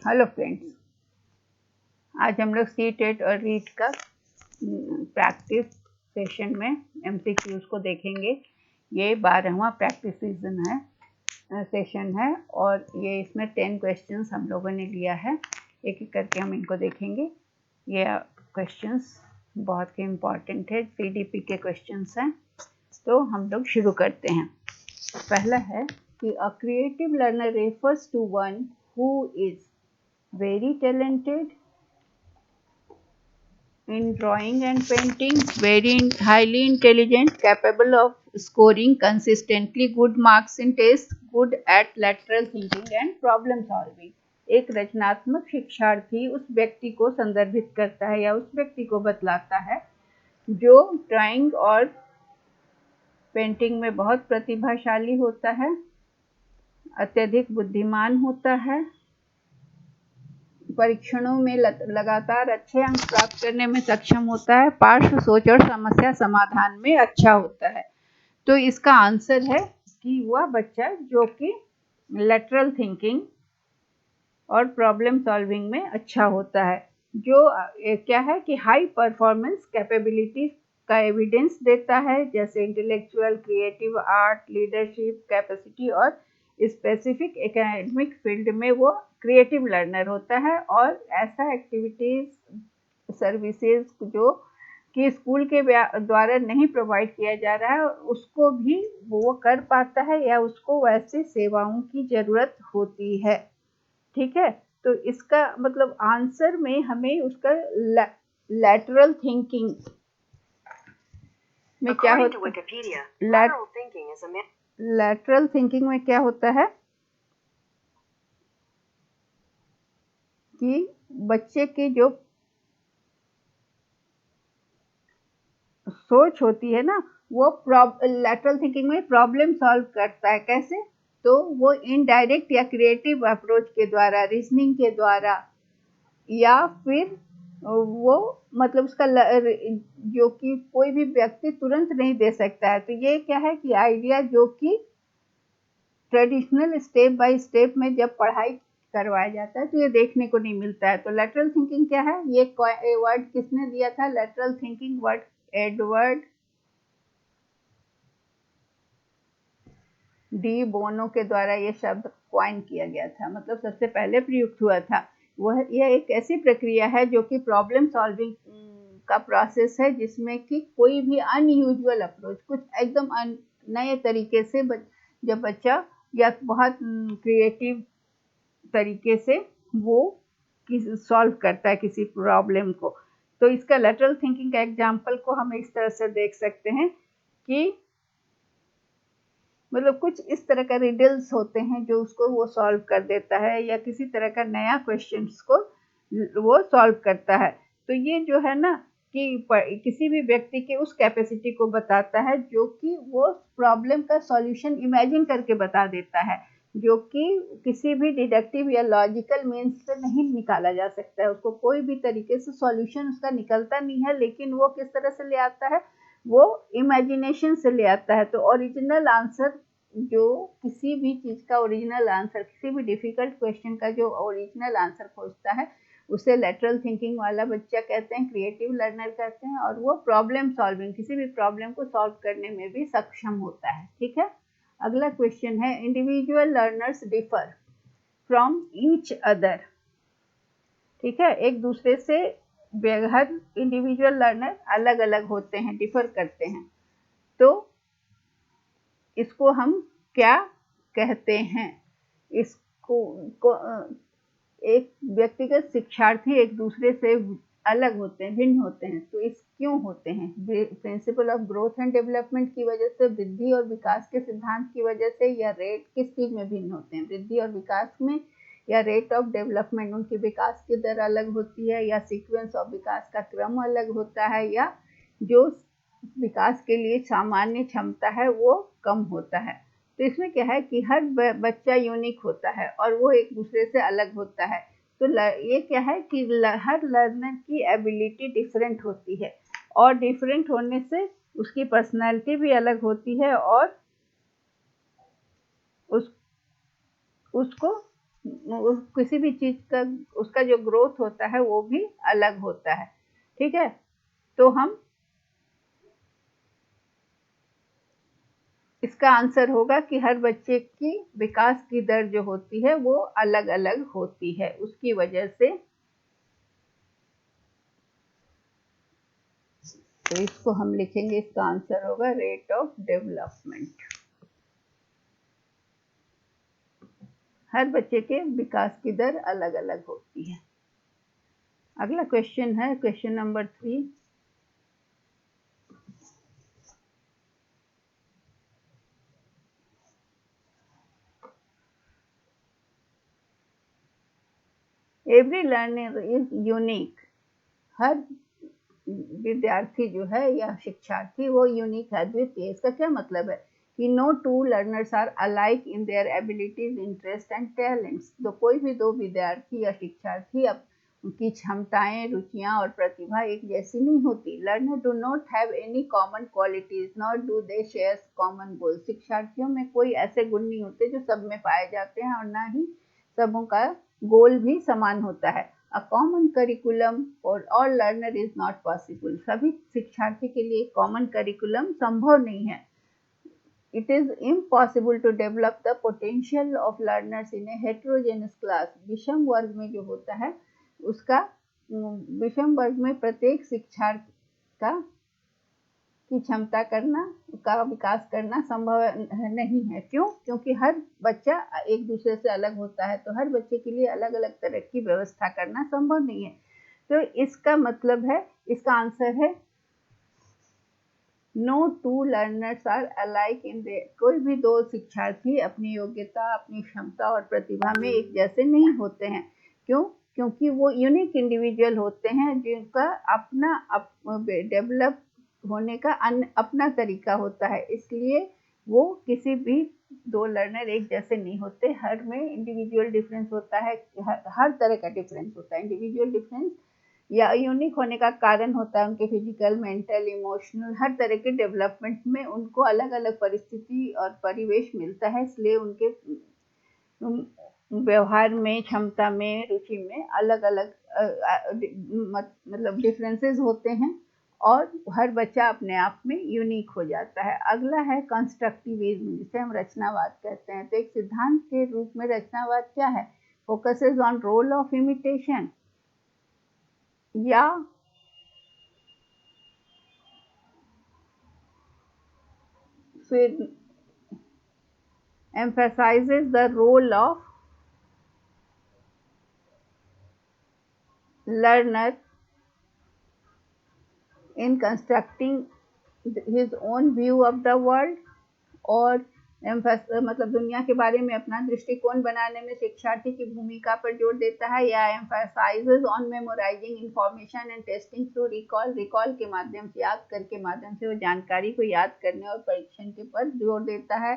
Hello friends, आज हम लोग सी टेट और रीट का प्रैक्टिस सेशन में एमसीक्यूज को देखेंगे। ये 12वां प्रैक्टिस सेशन है और ये इसमें 10 क्वेश्चंस हम लोगों ने लिया है। एक एक करके हम इनको देखेंगे। ये क्वेश्चंस बहुत ही इम्पॉर्टेंट है, सीडीपी के क्वेश्चंस हैं। तो हम लोग शुरू करते हैं। पहला है कि a creative learner refers to one who is very talented in drawing and painting, very highly intelligent, capable of scoring consistently good marks in tests, good at lateral thinking and problem solving. एक रचनात्मक शिक्षार्थी उस व्यक्ति को संदर्भित करता है या उस व्यक्ति को बतलाता है जो ड्राइंग और पेंटिंग में बहुत प्रतिभाशाली होता है, अत्यधिक बुद्धिमान होता है, परीक्षणों में लगातार अच्छे अंक प्राप्त करने में सक्षम होता है, पार्श्व सोच और समस्या समाधान में अच्छा होता है। तो इसका आंसर है कि वह बच्चा जो कि लेटरल थिंकिंग और प्रॉब्लम सॉल्विंग में अच्छा होता है, जो क्या है कि हाई परफॉर्मेंस कैपेबिलिटी का एविडेंस देता है, जैसे intellectual, creative, art, leadership capacity और स्पेसिफिक एकेडमिक फील्ड में वो क्रिएटिव लर्नर होता है। और ऐसा एक्टिविटीज सर्विसेज जो कि स्कूल के द्वारा नहीं प्रोवाइड किया जा रहा है उसको भी वो कर पाता है या उसको वैसे सेवाओं की ज़रूरत होती है। ठीक है, तो इसका मतलब आंसर में हमें उसका लैटरल थिंकिंग में क्या होता है, लैटरल थिंकिंग में क्या होता है कि बच्चे की जो सोच होती है ना, वो लैटरल थिंकिंग में प्रॉब्लम सॉल्व करता है। कैसे? तो वो इनडायरेक्ट या क्रिएटिव अप्रोच के द्वारा, रीजनिंग के द्वारा, या फिर वो मतलब उसका जो कि कोई भी व्यक्ति तुरंत नहीं दे सकता है। तो ये क्या है कि आइडिया जो कि ट्रेडिशनल स्टेप बाय स्टेप में जब पढ़ाई करवाया जाता है तो ये देखने को नहीं मिलता है। तो लैटरल थिंकिंग क्या है, ये वर्ड किसने दिया था? Lateral thinking word Edward de Bono के द्वारा ये शब्द क्वाइन किया गया था, मतलब सबसे पहले प्रयुक्त हुआ था। यह एक ऐसी प्रक्रिया है जो कि प्रॉब्लम सॉल्विंग का प्रोसेस है जिसमें कि कोई भी अनयूजुअल अप्रोच, कुछ एकदम नए तरीके से जब बच्चा या बहुत क्रिएटिव तरीके से वो सॉल्व करता है किसी प्रॉब्लम को। तो इसका लैटरल थिंकिंग का एग्जाम्पल को हम इस तरह से देख सकते हैं कि मतलब कुछ इस तरह का रिडल्स होते हैं जो उसको वो सॉल्व कर देता है, या किसी तरह का नया क्वेश्चंस को वो सॉल्व करता है। तो ये जो है ना कि किसी भी व्यक्ति के उस कैपेसिटी को बताता है जो कि वो प्रॉब्लम का सॉल्यूशन इमेजिन करके बता देता है, जो कि किसी भी डिडक्टिव या लॉजिकल मीन्स से नहीं निकाला जा सकता है। उसको कोई भी तरीके से सॉल्यूशन उसका निकलता नहीं है, लेकिन वो किस तरह से ले आता है, वो इमेजिनेशन से ले आता है। तो ओरिजिनल आंसर, जो किसी भी चीज़ का ओरिजिनल आंसर, किसी भी डिफ़िकल्ट क्वेश्चन का जो ओरिजिनल आंसर खोजता है उसे लैटरल थिंकिंग वाला बच्चा कहते हैं, क्रिएटिव लर्नर कहते हैं। और वो प्रॉब्लम सॉल्विंग, किसी भी प्रॉब्लम को सॉल्व करने में भी सक्षम होता है। ठीक है, अगला क्वेश्चन है, individual learners differ from each other. ठीक है, एक दूसरे से हर इंडिविजुअल लर्नर अलग अलग होते हैं, डिफर करते हैं। तो इसको हम क्या कहते हैं? इसको एक व्यक्तिगत शिक्षार्थी एक दूसरे से अलग होते हैं, भिन्न होते हैं। तो इस क्यों होते हैं? Principle of growth and development की वजह से, वृद्धि और विकास के सिद्धांत की वजह से, या रेट किस चीज में भिन्न होते हैं? वृद्धि और विकास में, या रेट ऑफ डेवलपमेंट, उनकी विकास की दर अलग होती है, या सीक्वेंस ऑफ विकास का क्रम अलग होता है, या जो विकास के लिए सामान्य क्षमता है वो कम होता है। तो इसमें क्या है कि हर बच्चा यूनिक होता है और वो एक दूसरे से अलग होता है। तो ये क्या है कि हर लर्नर की एबिलिटी डिफरेंट होती है, और डिफरेंट होने से उसकी पर्सनैलिटी भी अलग होती है, और उसको किसी भी चीज़ का उसका जो ग्रोथ होता है वो भी अलग होता है। ठीक है, तो हम इसका आंसर होगा कि हर बच्चे की विकास की दर जो होती है वो अलग अलग होती है, उसकी वजह से। तो इसको हम लिखेंगे, इसका आंसर होगा रेट ऑफ डेवलपमेंट। हर बच्चे के विकास की दर अलग अलग होती है। अगला क्वेश्चन है question number 3। Every learner is unique. हर विद्यार्थी जो है या शिक्षार्थी वो यूनिक है, अद्वितीय। इसका क्या मतलब है कि no two learners are alike in their abilities, interest and talents. तो कोई भी दो विद्यार्थी या शिक्षार्थी अब उनकी क्षमताएं, रुचियां और प्रतिभा एक जैसी नहीं होती। Learner do not have any common qualities not do they share common goal. शिक्षार्थियों में कोई ऐसे गुण नहीं होते जो सब में पाए जाते हैं, और ना ही सबों का गोल भी समान होता है। A common curriculum for all learner is not possible. सभी शिक्षार्थी के लिए कॉमन करिकुलम संभव नहीं है। It is impossible to develop the potential of learners in a heterogeneous class। विषम वर्ग में जो होता है उसका विषम वर्ग में प्रत्येक शिक्षार्थी का की क्षमता करना, का विकास करना संभव नहीं है। क्यों? क्योंकि हर बच्चा एक दूसरे से अलग होता है, तो हर बच्चे के लिए अलग अलग तरह की व्यवस्था करना संभव नहीं है। तो इसका मतलब है, इसका आंसर है no two learners are alike in they. कोई भी दो शिक्षार्थी अपनी योग्यता, अपनी क्षमता और प्रतिभा में एक जैसे नहीं होते हैं। क्यों? क्योंकि वो यूनिक इंडिविजुअल होते हैं जिनका अपना डेवलप होने का अपना तरीका होता है। इसलिए वो किसी भी दो लर्नर एक जैसे नहीं होते, हर में इंडिविजुअल डिफरेंस होता है। हर तरह का डिफरेंस होता है। इंडिविजुअल डिफरेंस या यूनिक होने का कारण होता है उनके फिजिकल, मेंटल, इमोशनल, हर तरह के डेवलपमेंट में उनको अलग अलग परिस्थिति और परिवेश मिलता है। इसलिए उनके व्यवहार में, क्षमता में, रुचि में अलग अलग मतलब डिफरेंसेस होते हैं, और हर बच्चा अपने आप में यूनिक हो जाता है। अगला है कंस्ट्रक्टिविज्म, जिसे हम रचनावाद कहते हैं। तो एक सिद्धांत के रूप में रचनावाद क्या है? Focuses on roll of imitation, या फिर emphasizes the role of learner in constructing his own view of the world, और मतलब दुनिया के बारे में अपना दृष्टिकोण बनाने में शिक्षार्थी की भूमिका पर जोर देता है। या emphasizes on memorizing information and testing through recall, recall के माध्यम से, याद करके माध्यम से वो जानकारी को याद करने और परीक्षण के पर जोर देता है।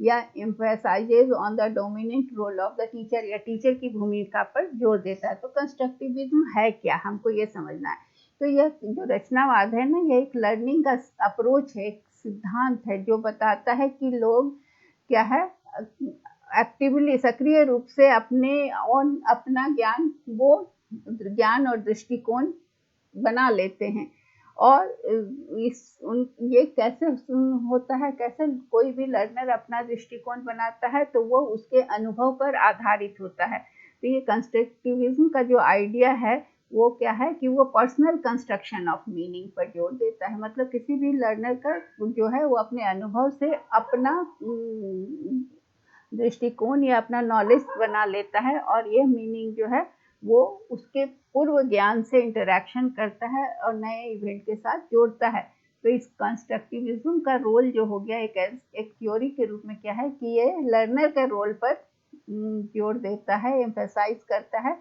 या emphasizes on the dominant role of the teacher, या टीचर की भूमिका पर जोर देता है। तो कंस्ट्रक्टिविज्म है क्या, हमको ये समझना है। तो यह जो रचनावाद है ना, ये एक लर्निंग का अप्रोच है, एक सिद्धांत है जो बताता है कि लोग क्या है, एक्टिवली, सक्रिय रूप से अपना ज्ञान और दृष्टिकोण बना लेते हैं। और ये कैसे होता है, कैसे कोई भी लर्नर अपना दृष्टिकोण बनाता है, तो वो उसके अनुभव पर आधारित होता है। तो ये कंस्ट्रक्टिविज्म का जो आइडिया है वो क्या है कि वो पर्सनल कंस्ट्रक्शन ऑफ मीनिंग पर जोर देता है। मतलब किसी भी लर्नर का जो है वो अपने अनुभव से अपना दृष्टिकोण या अपना नॉलेज बना लेता है, और ये मीनिंग जो है वो उसके पूर्व ज्ञान से इंटरेक्शन करता है और नए इवेंट के साथ जोड़ता है। तो इस कंस्ट्रक्टिविज्म का रोल जो हो गया एक थ्योरी के रूप में क्या है कि ये लर्नर के रोल पर जोर देता है, एम्फेसाइज करता है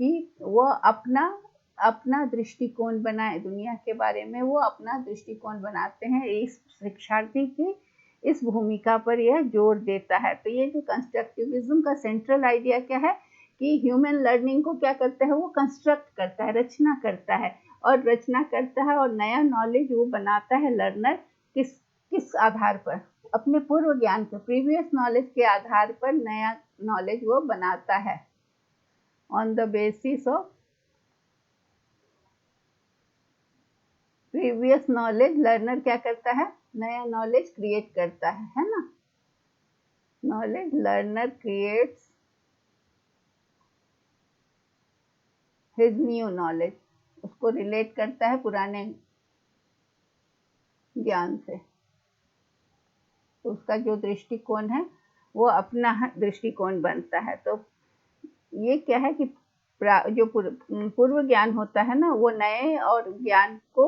कि वो अपना दृष्टिकोण बनाए, दुनिया के बारे में वो अपना दृष्टिकोण बनाते हैं। इस शिक्षार्थी की इस भूमिका पर यह जोर देता है। तो ये जो कंस्ट्रक्टिविज्म का सेंट्रल आइडिया क्या है कि ह्यूमन लर्निंग को क्या करता है, वो कंस्ट्रक्ट करता है, रचना करता है, और नया नॉलेज वो बनाता है लर्नर किस आधार पर, अपने पूर्व ज्ञान के प्रीवियस नॉलेज के आधार पर नया नॉलेज वो बनाता है। On the basis of previous knowledge learner क्या करता है, नया नॉलेज क्रिएट करता है ना। Knowledge learner creates his new knowledge, उसको रिलेट करता है पुराने ज्ञान से, तो उसका जो दृष्टिकोण है वो अपना दृष्टिकोण बनता है। तो ये क्या है कि जो पूर्व ज्ञान होता है ना वो नए और ज्ञान को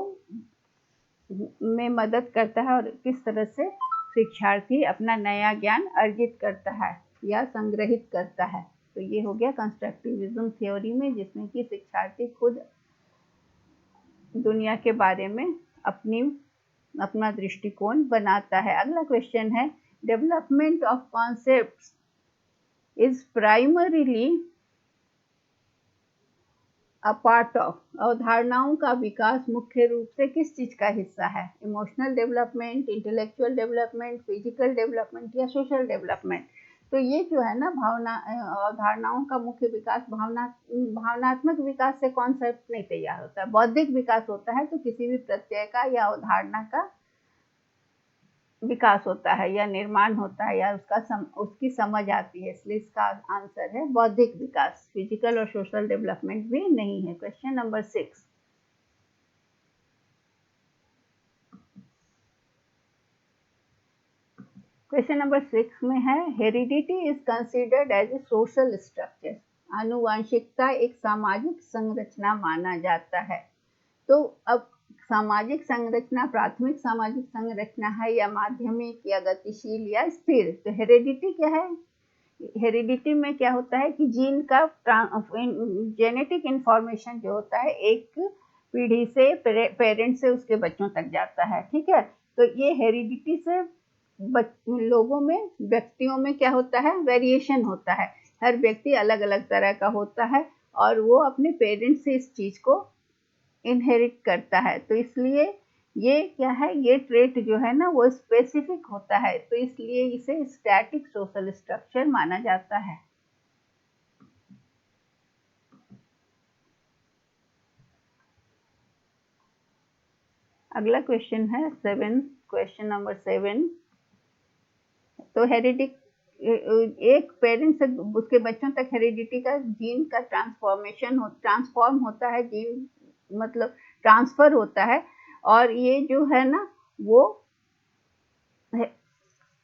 में मदद करता है, और किस तरह से शिक्षार्थी अपना नया ज्ञान अर्जित करता है या संग्रहित करता है। तो ये हो गया कंस्ट्रक्टिविज्म थ्योरी में, जिसमें कि शिक्षार्थी खुद दुनिया के बारे में अपना दृष्टिकोण बनाता है। अगला क्वेश्चन है, development of concepts is primarily a part of, अवधारणाओं का विकास मुख्य रूप से किस चीज का हिस्सा है, emotional development, intellectual development, physical development या सोशल डेवलपमेंट। तो ये जो है ना अवधारणाओं का मुख्य विकास भावनात्मक विकास से कॉन्सेप्ट नहीं तैयार होता है, बौद्धिक विकास होता है। तो किसी भी प्रत्यय का या अवधारणा का विकास होता है या निर्माण होता है या उसकी समझ आती है, इसलिए इसका आंसर है बौद्धिक विकास। फिजिकल और सोशल डेवलपमेंट भी नहीं है। क्वेश्चन नंबर 6, क्वेश्चन नंबर 6 में है, heredity is considered as a social structure, आनुवंशिकता एक सामाजिक संरचना माना जाता है। तो अब सामाजिक संरचना प्राथमिक सामाजिक संरचना है या माध्यमिक या गतिशील या स्थिर। तो हेरिडिटी क्या है, हेरिडिटी में क्या होता है कि जीन का जेनेटिक इंफॉर्मेशन जो होता है एक पीढ़ी से पेरेंट से उसके बच्चों तक जाता है, ठीक है। तो ये हेरिडिटी से लोगों में, व्यक्तियों में क्या होता है, वेरिएशन होता है। हर व्यक्ति अलग अलग तरह का होता है और वो अपने पेरेंट्स से इस चीज को इनहेरिट करता है। तो इसलिए ये क्या है, ये ट्रेट जो है ना वो स्पेसिफिक होता है, तो इसलिए इसे स्टैटिक सोशल स्ट्रक्चर माना जाता है। अगला क्वेश्चन है 7, क्वेश्चन नंबर 7। तो हेरिडिक एक पेरेंट से उसके बच्चों तक हेरिडिटी का जीन का ट्रांसफॉर्म होता है, जीन मतलब ट्रांसफर होता है, और ये जो है ना वो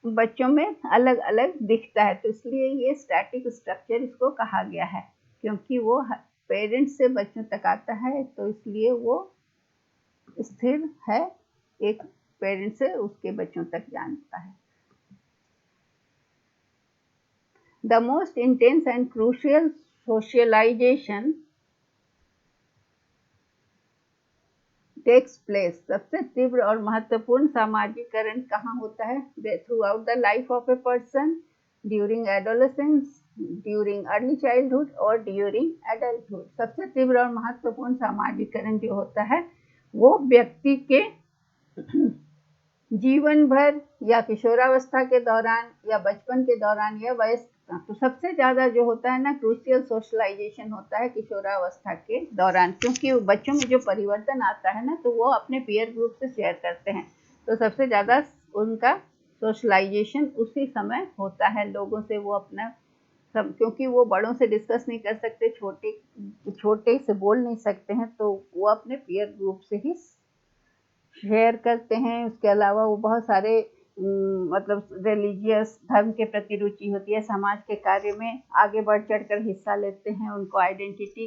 बच्चों में अलग अलग दिखता है। तो इसलिए ये स्टैटिक स्ट्रक्चर इसको कहा गया है, क्योंकि वो पेरेंट्स से बच्चों तक आता है, तो इसलिए वो स्थिर है, एक पेरेंट से उसके बच्चों तक जानता है। The most intense and crucial socialization takes place, सबसे तीव्र और महत्वपूर्ण सामाजिकरण कहाँ होता है, throughout the life of a person, during adolescence, during early childhood और during adulthood। सबसे तीव्र और महत्वपूर्ण सामाजिकरण जो होता है वो व्यक्ति के जीवन भर या किशोरावस्था के दौरान या बचपन के दौरान या वयस्क, तो सबसे ज्यादा जो होता है ना क्रूशियल सोशलाइजेशन होता है किशोरावस्था के दौरान, क्योंकि बच्चों में जो परिवर्तन आता है ना तो वो अपने पीयर ग्रुप से शेयर करते हैं। तो सबसे ज्यादा उनका सोशलाइजेशन उसी समय होता है लोगों से, वो अपना क्योंकि वो बड़ों से डिस्कस नहीं कर सकते, छोटे से बोल नहीं सकते हैं, तो वो अपने पीयर ग्रुप से ही शेयर करते हैं। उसके अलावा वो बहुत सारे मतलब रिलीजियस धर्म के प्रति रुचि होती है, समाज के कार्य में आगे बढ़ चढ़कर हिस्सा लेते हैं। उनको आइडेंटिटी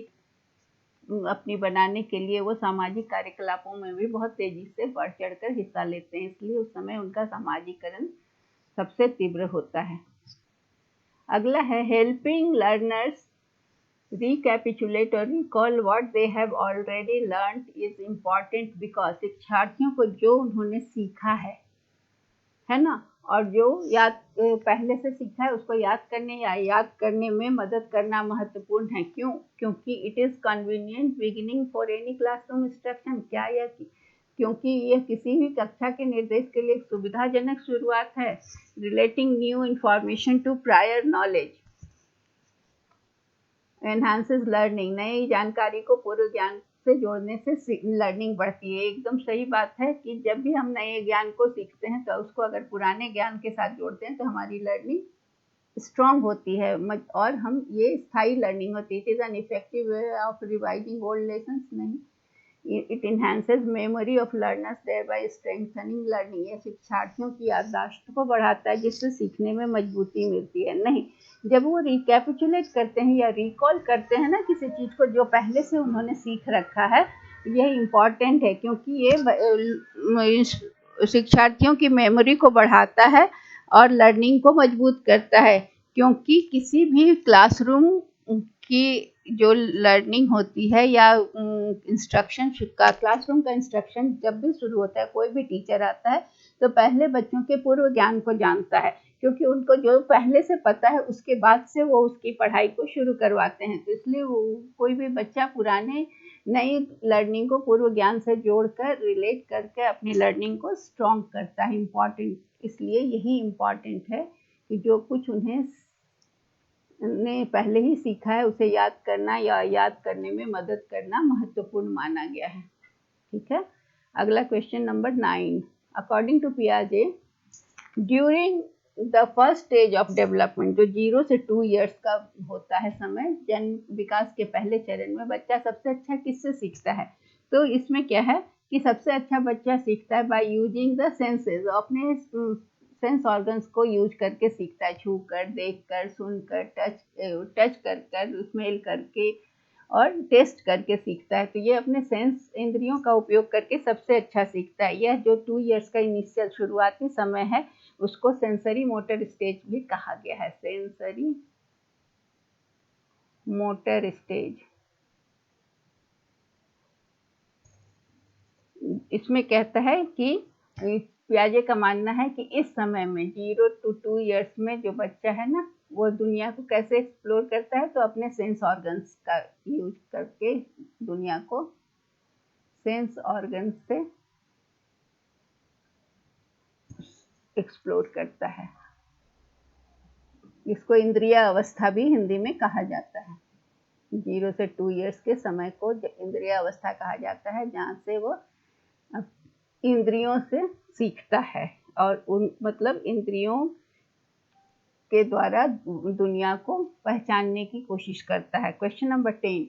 अपनी बनाने के लिए वो सामाजिक कार्यकलापों में भी बहुत तेजी से बढ़ चढ़कर हिस्सा लेते हैं, इसलिए उस समय उनका सामाजिकरण सबसे तीव्र होता है। अगला है, helping learners recapitulate or recall what they have already learned is important because शिक्षार्थियों को जो उन्होंने सीखा है ना, और जो याद पहले से सीखा है उसको याद करने या याद करने में मदद करना महत्वपूर्ण है। क्यों? क्योंकि it is convenient beginning for any classroom instruction. क्या यह क्योंकि यह किसी भी कक्षा के निर्देश के लिए एक सुविधाजनक शुरुआत है। Relating new information to prior knowledge enhances learning, नई जानकारी को पूर्व ज्ञान से जोड़ने से लर्निंग बढ़ती है। एकदम सही बात है कि जब भी हम नए ज्ञान को सीखते हैं तो उसको अगर पुराने ज्ञान के साथ जोड़ते हैं तो हमारी लर्निंग स्ट्रांग होती है और हम ये स्थायी लर्निंग होती है। It is an effective way of revising old lessons नहीं, it enhances memory of learners thereby strengthening learning, ये शिक्षार्थियों की याददाश्त को बढ़ाता है जिससे सीखने में मजबूती मिलती है। नहीं, जब वो रिकैपिचुलेट करते हैं या रिकॉल करते हैं ना किसी चीज़ को जो पहले से उन्होंने सीख रखा है, यह इम्पॉर्टेंट है क्योंकि ये शिक्षार्थियों की मेमोरी को बढ़ाता है और लर्निंग को मजबूत करता है। क्योंकि किसी भी क्लासरूम की जो लर्निंग होती है या इंस्ट्रक्शन का क्लासरूम का इंस्ट्रक्शन जब भी शुरू होता है, कोई भी टीचर आता है तो पहले बच्चों के पूर्व ज्ञान को जानता है, क्योंकि उनको जो पहले से पता है उसके बाद से वो उसकी पढ़ाई को शुरू करवाते हैं। तो इसलिए कोई भी बच्चा पुराने नई लर्निंग को पूर्व ज्ञान से जोड़कर रिलेट करके अपनी लर्निंग को स्ट्रॉन्ग करता है। इम्पॉर्टेंट इसलिए यही इम्पॉर्टेंट है कि जो कुछ उन्हें ने पहले ही सीखा है उसे याद करना या याद करने में मदद करना महत्वपूर्ण माना गया है। ठीक है, अगला क्वेश्चन नंबर 9। अकॉर्डिंग टू पियाजे, during the first stage of development, जो 0 से 2 इयर्स का होता है समय, जन्म विकास के पहले चरण में बच्चा सबसे अच्छा किससे सीखता है? तो इसमें क्या है कि सबसे अच्छा बच्चा सीखता है बाय यूजिंग द सेंसेस, अपने सेंस ऑर्गन्स को यूज करके सीखता है, छू कर, देख कर, सुन कर, टच कर कर, स्मेल करके और टेस्ट करके सीखता है। तो ये अपने सेंस इंद्रियों का उपयोग करके सबसे अच्छा सीखता है। यह जो 2 इयर्स का इनिशियल शुरुआती समय है उसको सेंसरी मोटर स्टेज भी कहा गया है। सेंसरी मोटर स्टेज, इसमें कहता है कि पियाजे का मानना है कि इस समय में 0 to 2 इयर्स में जो बच्चा है ना, वो दुनिया को कैसे एक्सप्लोर करता है? तो अपने सेंस ऑर्गन्स का यूज करके दुनिया को सेंस ऑर्गन्स से एक्सप्लोर करता है। इसको इंद्रिय अवस्था भी हिंदी में कहा जाता है। 0 से 2 इयर्स के समय को इंद्रिय अवस्था कहा जाता है, जहाँ से वो इंद्रियों से सीखता है और मतलब इंद्रियों के द्वारा दुनिया को पहचानने की कोशिश करता है। Question number 10।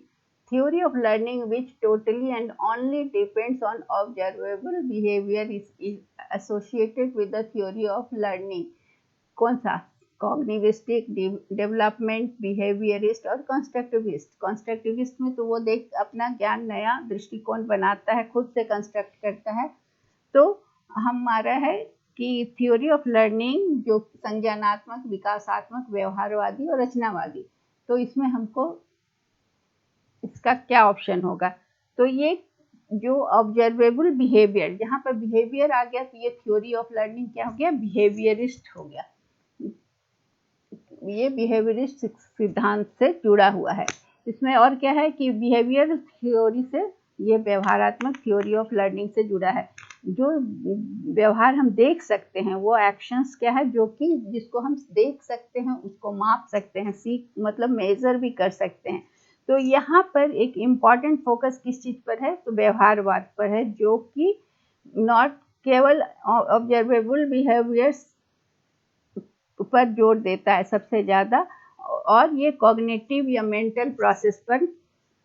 Theory of learning which totally and only depends on observable behaviour is associated with the theory of learning. कौन सा? कॉग्निटिविस्टिक, डेवलपमेंट, बिहेवियरिस्ट और कंस्ट्रक्टिविस्ट। कंस्ट्रक्टिविस्ट में तो वो अपना ज्ञान नया दृष्टिकोण बनाता है, खुद से कंस्ट्रक्ट करता है। तो हमारा है कि थ्योरी ऑफ लर्निंग जो संज्ञानात्मक, विकासात्मक, व्यवहारवादी और रचनावादी, तो इसमें हमको इसका क्या ऑप्शन होगा? तो ये जो ऑब्जर्वेबल बिहेवियर, जहाँ पर बिहेवियर आ गया तो ये थ्योरी ऑफ लर्निंग क्या हो गया? बिहेवियरिस्ट हो गया। ये बिहेवियरिस्ट सिद्धांत से जुड़ा हुआ है। इसमें और क्या है कि बिहेवियर थ्योरी से ये व्यवहारात्मक थ्योरी ऑफ लर्निंग से जुड़ा है। जो व्यवहार हम देख सकते हैं वो एक्शंस क्या है, जो कि जिसको हम देख सकते हैं उसको माप सकते हैं, सीख मतलब मेजर भी कर सकते हैं। तो यहाँ पर एक इम्पॉर्टेंट फोकस किस चीज़ पर है? तो व्यवहारवाद पर है, जो कि नॉट केवल ऑब्जर्वेबल बिहेवियर्स पर जोर देता है सबसे ज़्यादा, और ये कॉग्निटिव या मेंटल प्रोसेस पर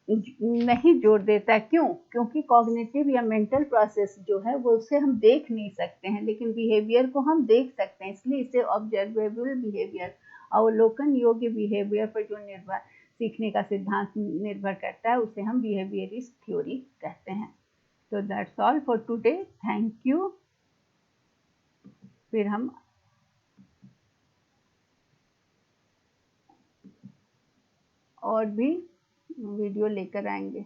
नहीं जोर देता है। क्यों? क्योंकि कॉग्निटिव या मेंटल प्रोसेस जो है वो उसे हम देख नहीं सकते हैं, लेकिन बिहेवियर को हम देख सकते हैं, इसलिए इसे ऑब्जर्वेबल बिहेवियर, अवलोकन योग्य बिहेवियर पर जो निर्भर सीखने का सिद्धांत निर्भर करता है उसे हम बिहेवियरिस्ट थ्योरी कहते हैं। तो that's all for today, thank you. फिर हम और भी वीडियो लेकर आएंगे।